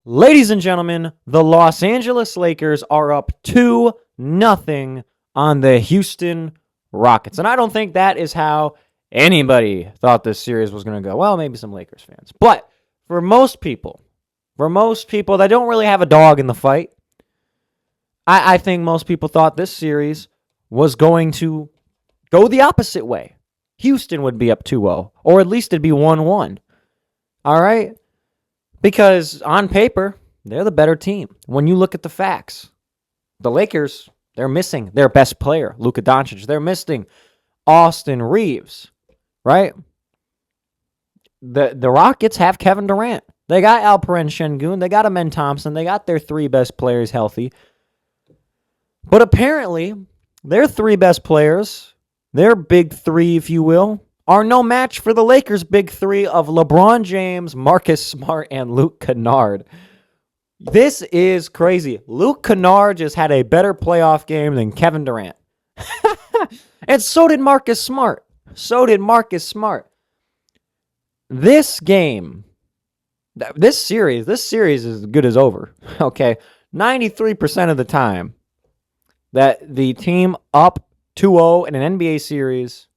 Ladies and gentlemen, the Los Angeles Lakers are up 2-0 on the Houston Rockets. And I don't think that is how anybody thought this series was going to go. Well, maybe some Lakers fans. But for most people that don't really have a dog in the fight, I think most people thought this series was going to go the opposite way. Houston would be up 2-0, or at least it'd be 1-1. All right? Because on paper, they're the better team. When you look at the facts, the Lakers, they're missing their best player, Luka Doncic. They're missing Austin Reeves, right? The Rockets have Kevin Durant. They got Alperen Şengün. They got Amen Thompson. They got their three best players healthy. But apparently, their three best players, their big three, if you will, are no match for the Lakers' big three of LeBron James, Marcus Smart, and Luke Kennard. This is crazy. Luke Kennard just had a better playoff game than Kevin Durant. And so did Marcus Smart. This game, this series is as good as over. Okay. 93% of the time that the team up 2-0 in an NBA series,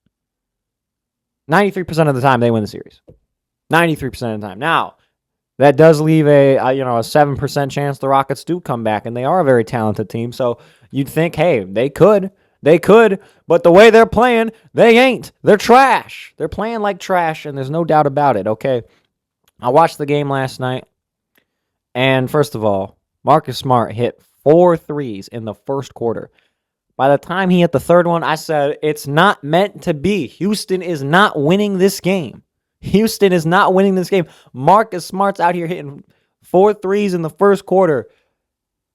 93% of the time they win the series. 93% of the time. Now, that does leave a 7% chance the Rockets do come back, and they are a very talented team. So you'd think, hey, they could, but the way they're playing, they ain't. They're trash. They're playing like trash, and there's no doubt about it. Okay, I watched the game last night, and first of all, Marcus Smart hit 4 threes in the first quarter. By the time he hit the third one, I said, it's not meant to be. Houston is not winning this game. Marcus Smart's out here hitting 4 threes in the first quarter.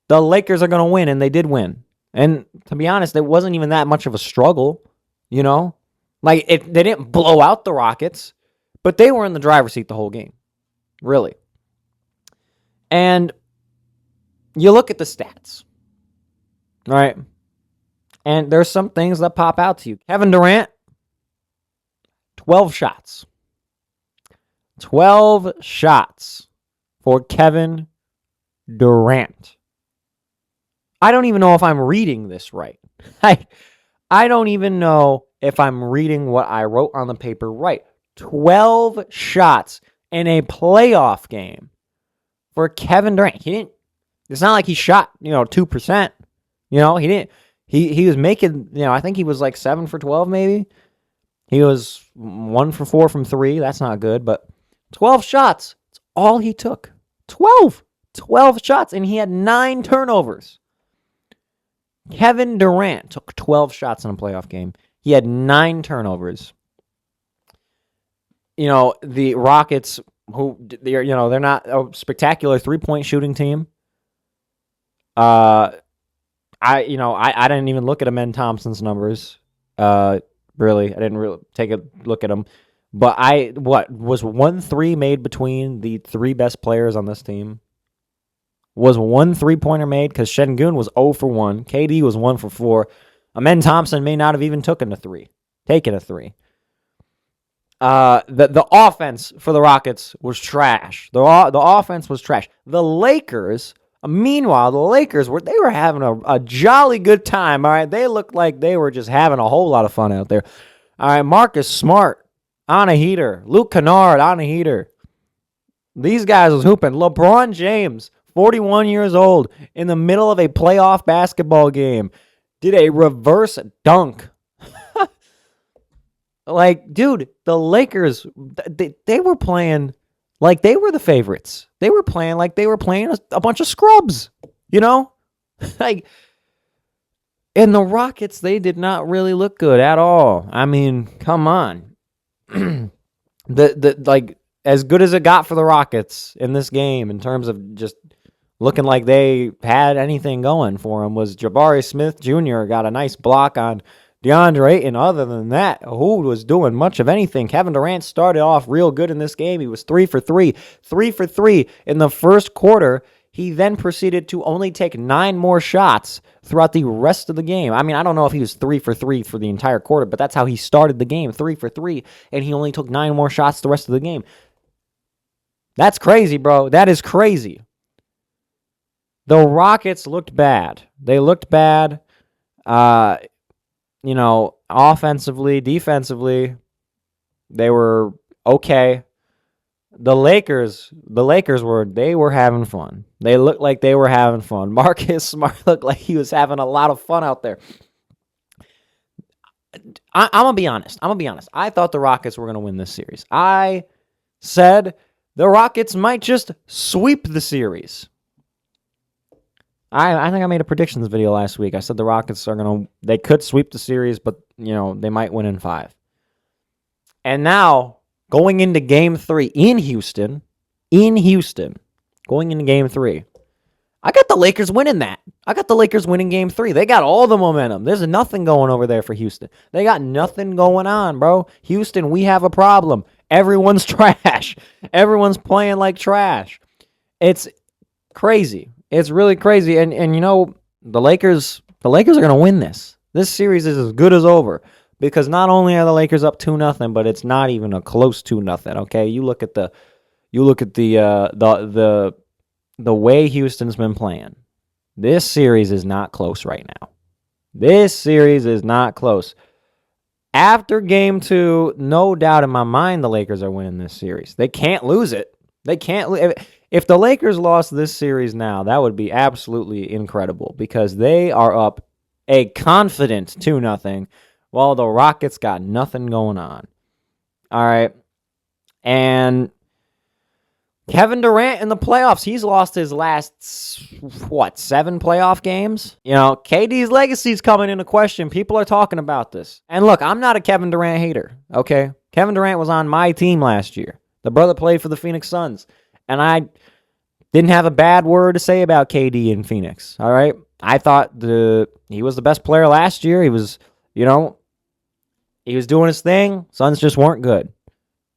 The Lakers are going to win, and they did win. And to be honest, it wasn't even that much of a struggle, you know? Like, they didn't blow out the Rockets, but they were in the driver's seat the whole game. Really. And you look at the stats, right? And there's some things that pop out to you. Kevin Durant, 12 shots. 12 shots for Kevin Durant. I don't even know if I'm reading this right. I don't even know if I'm reading what I wrote on the paper right. 12 shots in a playoff game for Kevin Durant. It's not like he shot, 2%. He didn't. He was making, I think he was like 7 for 12 maybe. He was 1 for 4 from 3. That's not good, but 12 shots. That's all he took. 12 shots, and he had 9 turnovers. Kevin Durant took 12 shots in a playoff game. He had 9 turnovers. The Rockets, they're not a spectacular 3-point shooting team. I didn't even look at Amen Thompson's numbers. Really, I didn't really take a look at them. But was 1 3 made between the 3 best players on this team? Was 1 3-pointer made? Because Şengün was 0 for 1. KD was 1 for 4. Amen Thompson may not have even taken a 3. The offense for the Rockets was trash. The offense was trash. The Lakers, meanwhile, they were having a jolly good time. All right, they looked like they were just having a whole lot of fun out there. All right, Marcus Smart on a heater. Luke Kennard on a heater. These guys was hooping. LeBron James, 41 years old, in the middle of a playoff basketball game, did a reverse dunk. Like, dude, the Lakers, they were playing like they were the favorites. They were playing like they were playing a bunch of scrubs, Like, and the Rockets, they did not really look good at all. I mean, come on. As good as it got for the Rockets in this game in terms of just looking like they had anything going for them was Jabari Smith Jr. got a nice block on DeAndre Ayton. Other than that, who was doing much of anything? Kevin Durant started off real good in this game. He was 3 for 3 in the first quarter. He then proceeded to only take 9 more shots throughout the rest of the game. I mean, I don't know if he was 3 for 3 for the entire quarter, but that's how he started the game, 3 for 3, and he only took 9 more shots the rest of the game. That's crazy, bro. That is crazy. The Rockets looked bad. They looked bad. Offensively, defensively, they were okay. The Lakers were having fun. They looked like they were having fun. Marcus Smart looked like he was having a lot of fun out there. I'm going to be honest. I thought the Rockets were going to win this series. I said the Rockets might just sweep the series. I think I made a predictions video last week. I said the Rockets they could sweep the series, but, they might win in 5. And now, going into Game 3 in Houston, going into Game 3, I got the Lakers winning that. I got the Lakers winning Game 3. They got all the momentum. There's nothing going over there for Houston. They got nothing going on, bro. Houston, we have a problem. Everyone's trash. Everyone's playing like trash. It's crazy. It's really crazy. And the Lakers are going to win this. This series is as good as over because not only are the Lakers up 2-0, but it's not even a close 2-0, okay? You look at the way Houston's been playing. This series is not close right now. This series is not close. After Game 2, no doubt in my mind the Lakers are winning this series. They can't lose it. They can't. If the Lakers lost this series now, that would be absolutely incredible because they are up a confident 2-0 while the Rockets got nothing going on. All right. And Kevin Durant in the playoffs, he's lost his last, 7 playoff games? KD's legacy is coming into question. People are talking about this. And look, I'm not a Kevin Durant hater, okay? Kevin Durant was on my team last year. The brother played for the Phoenix Suns. And I didn't have a bad word to say about KD in Phoenix, all right? I thought he was the best player last year. He was, he was doing his thing. Suns just weren't good.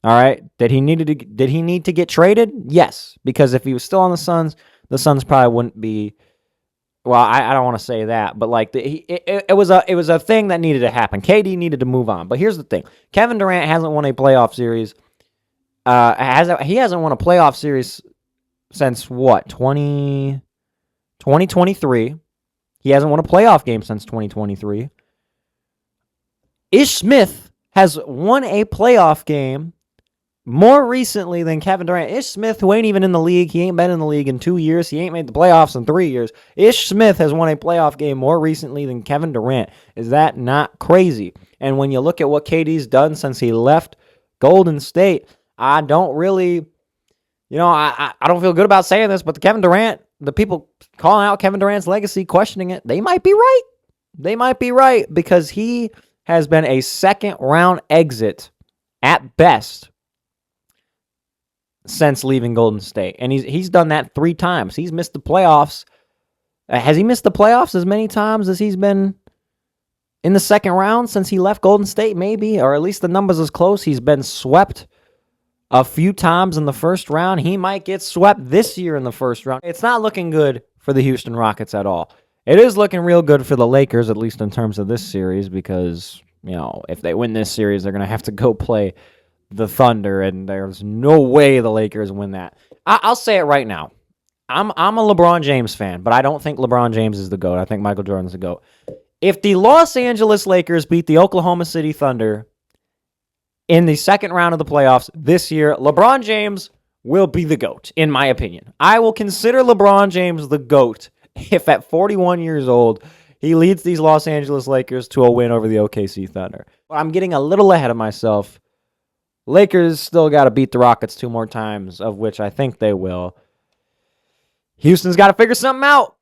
All right. Did he need to get traded? Yes, because if he was still on the Suns probably wouldn't be. Well, I don't want to say that, but like it was a thing that needed to happen. KD needed to move on. But here's the thing: Kevin Durant hasn't won a playoff series. He hasn't won a playoff series since what 2023. He hasn't won a playoff game since 2023. Ish Smith has won a playoff game more recently than Kevin Durant. Ish Smith, who ain't even in the league, he ain't been in the league in 2 years. He ain't made the playoffs in 3 years. Ish Smith has won a playoff game more recently than Kevin Durant. Is that not crazy? And when you look at what KD's done since he left Golden State, I don't really, I don't feel good about saying this, but the people calling out Kevin Durant's legacy, questioning it, they might be right. They might be right because he has been a second-round exit at best since leaving Golden State. And he's done that 3 times. He's missed the playoffs. Has he missed the playoffs as many times as he's been in the second round since he left Golden State? Maybe, or at least the numbers is close. He's been swept a few times in the first round. He might get swept this year in the first round. It's not looking good for the Houston Rockets at all. It is looking real good for the Lakers, at least in terms of this series, because, if they win this series, they're going to have to go play the Thunder, and there's no way the Lakers win that. I'll say it right now. I'm a LeBron James fan, but I don't think LeBron James is the GOAT. I think Michael Jordan's the GOAT. If the Los Angeles Lakers beat the Oklahoma City Thunder in the second round of the playoffs this year, LeBron James will be the GOAT, in my opinion. I will consider LeBron James the GOAT if at 41 years old, he leads these Los Angeles Lakers to a win over the OKC Thunder. But I'm getting a little ahead of myself. Lakers still got to beat the Rockets 2 more times, of which I think they will. Houston's got to figure something out.